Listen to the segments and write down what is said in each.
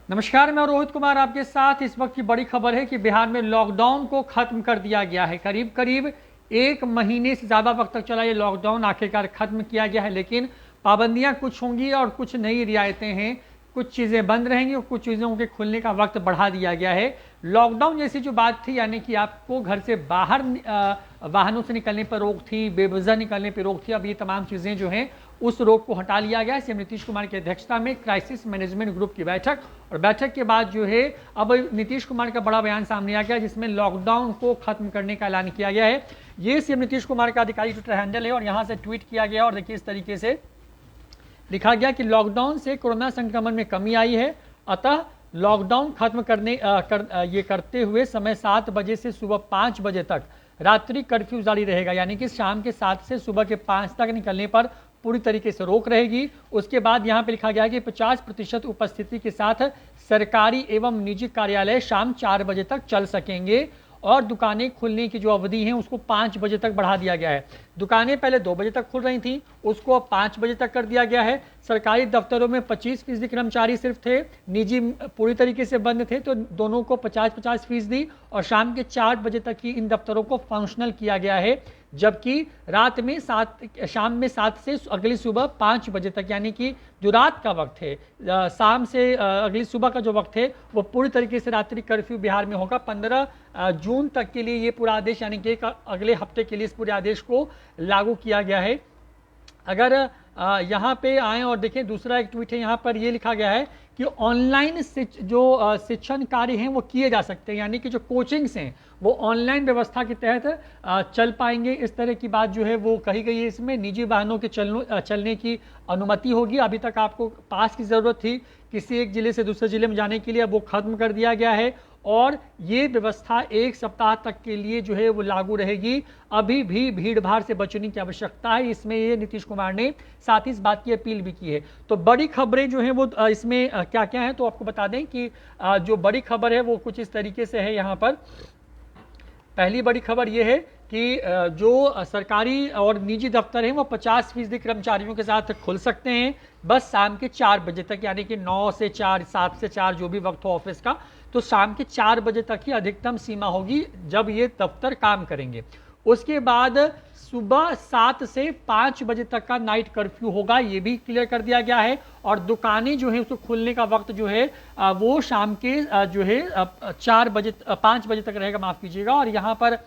नमस्कार, मैं रोहित कुमार आपके साथ। इस वक्त की बड़ी खबर है कि बिहार में लॉकडाउन को खत्म कर दिया गया है। करीब करीब 1 महीने से ज़्यादा वक्त तक चला ये लॉकडाउन आखिरकार खत्म किया गया है, लेकिन पाबंदियां कुछ होंगी और कुछ नई रियायतें हैं। कुछ चीज़ें बंद रहेंगी और कुछ चीज़ों के खुलने का वक्त बढ़ा दिया गया है। लॉकडाउन जैसी जो बात थी, यानी कि आपको घर से बाहर वाहनों से निकलने पर रोक थी, बेवजह निकलने पर रोक थी, अब ये तमाम चीज़ें जो हैं उस रोक को हटा लिया गया है। सीएम नीतीश कुमार की अध्यक्षता में क्राइसिस मैनेजमेंट ग्रुप की बैठक, और बैठक के बाद जो है अब नीतीश कुमार का बड़ा बयान सामने आ गया, जिसमें लॉकडाउन को खत्म करने का ऐलान किया गया है। ये सीएम नीतीश कुमार का आधिकारिक ट्विटर हैंडल है और यहाँ से ट्वीट किया गया और देखिए इस तरीके से लिखा गया कि लॉकडाउन से कोरोना संक्रमण में कमी आई है, अतः लॉकडाउन खत्म करते हुए समय 7 बजे से सुबह 5 बजे तक रात्रि कर्फ्यू जारी रहेगा। यानी कि शाम के 7 से सुबह के 5 तक निकलने पर पूरी तरीके से रोक रहेगी। उसके बाद यहाँ पे लिखा गया है कि 50% उपस्थिति के साथ सरकारी एवं निजी कार्यालय शाम 4 बजे तक चल सकेंगे और दुकानें खुलने की जो अवधि है उसको 5 बजे तक बढ़ा दिया गया है। दुकानें पहले 2 बजे तक खुल रही थी, उसको अब 5 बजे तक कर दिया गया है। सरकारी दफ्तरों में 25% कर्मचारी सिर्फ थे, निजी पूरी तरीके से बंद थे, तो दोनों को 50-50% और शाम के 4 बजे तक ही इन दफ्तरों को फंक्शनल किया गया है। जबकि शाम में 7 से अगली सुबह 5 बजे तक, यानी कि जो रात का वक्त है, शाम से अगली सुबह का जो वक्त है वो पूरी तरीके से रात्रि कर्फ्यू बिहार में होगा। 15 जून तक के लिए ये पूरा आदेश, यानी कि अगले हफ्ते के लिए इस पूरे आदेश को लागू किया गया है। अगर यहाँ पे आए और देखें, दूसरा एक ट्वीट है, यहाँ पर ये लिखा गया है कि ऑनलाइन जो शिक्षण कार्य हैं वो किए जा सकते हैं, यानी कि जो कोचिंग्स हैं वो ऑनलाइन व्यवस्था के तहत चल पाएंगे। इस तरह की बात जो है वो कही गई है। इसमें निजी वाहनों के चलने की अनुमति होगी। अभी तक आपको पास की ज़रूरत थी किसी एक ज़िले से दूसरे ज़िले में जाने के लिए, अब वो खत्म कर दिया गया है और ये व्यवस्था 1 सप्ताह तक के लिए जो है वो लागू रहेगी। अभी भी भीड़ भाड़ से बचने की आवश्यकता है, इसमें ये नीतीश कुमार ने साथ ही इस बात की अपील भी की है। तो बड़ी खबरें जो हैं वो इसमें क्या क्या हैं, तो आपको बता दें कि जो बड़ी खबर है वो कुछ इस तरीके से है। यहाँ पर पहली बड़ी खबर ये है कि जो सरकारी और निजी दफ्तर हैं वो 50% कर्मचारियों के साथ खुल सकते हैं, बस शाम के 4 बजे तक, यानी कि 9 से 4, 7 से 4 जो भी वक्त हो ऑफिस का, तो शाम के 4 बजे तक ही अधिकतम सीमा होगी जब ये दफ्तर काम करेंगे। उसके बाद सुबह 7 से 5 बजे तक का नाइट कर्फ्यू होगा, ये भी क्लियर कर दिया गया है। और दुकानें जो है उसको खुलने का वक्त जो है वो शाम के जो है 5 बजे तक रहेगा, माफ़ कीजिएगा। और यहाँ पर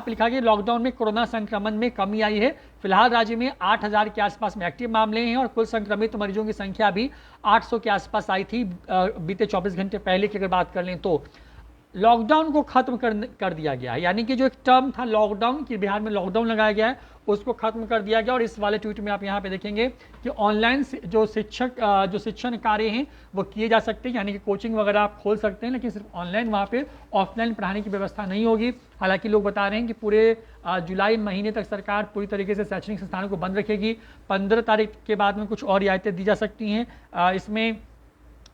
लिखा गया लॉकडाउन में कोरोना संक्रमण में कमी आई है। फिलहाल राज्य में 8,000 के आसपास में एक्टिव मामले हैं और कुल संक्रमित मरीजों की संख्या भी 800 के आसपास आई थी बीते 24 घंटे पहले की अगर बात कर लें तो। लॉकडाउन को खत्म कर दिया गया है, यानी कि जो एक टर्म था लॉकडाउन की, बिहार में लॉकडाउन लगाया गया है, उसको खत्म कर दिया गया। और इस वाले ट्वीट में आप यहाँ पे देखेंगे कि ऑनलाइन जो शिक्षण कार्य हैं वो किए जा सकते हैं, यानी कि कोचिंग वगैरह आप खोल सकते हैं, लेकिन सिर्फ ऑनलाइन, वहाँ पे ऑफलाइन पढ़ाने की व्यवस्था नहीं होगी। हालांकि लोग बता रहे हैं कि पूरे जुलाई महीने तक सरकार पूरी तरीके से शैक्षणिक संस्थानों को बंद रखेगी। 15 तारीख के बाद में कुछ और रियायतें दी जा सकती हैं। इसमें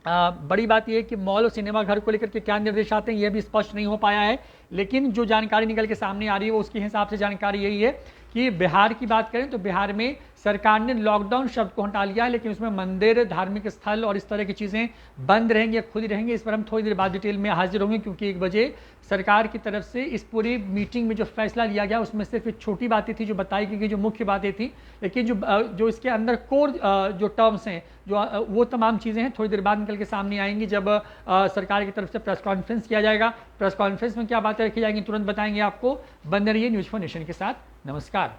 बड़ी बात यह है कि मॉल और सिनेमा घर को लेकर के क्या निर्देश आते हैं यह भी स्पष्ट नहीं हो पाया है, लेकिन जो जानकारी निकल के सामने आ रही है वो उसके हिसाब से जानकारी यही है कि बिहार की बात करें तो बिहार में सरकार ने लॉकडाउन शब्द को हटा लिया है, लेकिन उसमें मंदिर, धार्मिक स्थल और इस तरह की चीज़ें बंद रहेंगी या खुद ही रहेंगी। इस पर हम थोड़ी देर बाद डिटेल में हाजिर होंगे, क्योंकि 1 बजे सरकार की तरफ से इस पूरी मीटिंग में जो फैसला लिया गया उसमें सिर्फ एक छोटी बातें थी जो बताई गई, जो मुख्य बातें थी, लेकिन जो इसके अंदर कोर जो टर्म्स हैं, जो वो तमाम चीज़ें हैं, थोड़ी देर बाद निकल के सामने आएंगी जब सरकार की तरफ से प्रेस कॉन्फ्रेंस किया जाएगा। प्रेस कॉन्फ्रेंस में क्या बातें रखी जाएंगी तुरंत बताएंगे आपको। बने रहिए न्यूज़4नेशन के साथ। नमस्कार।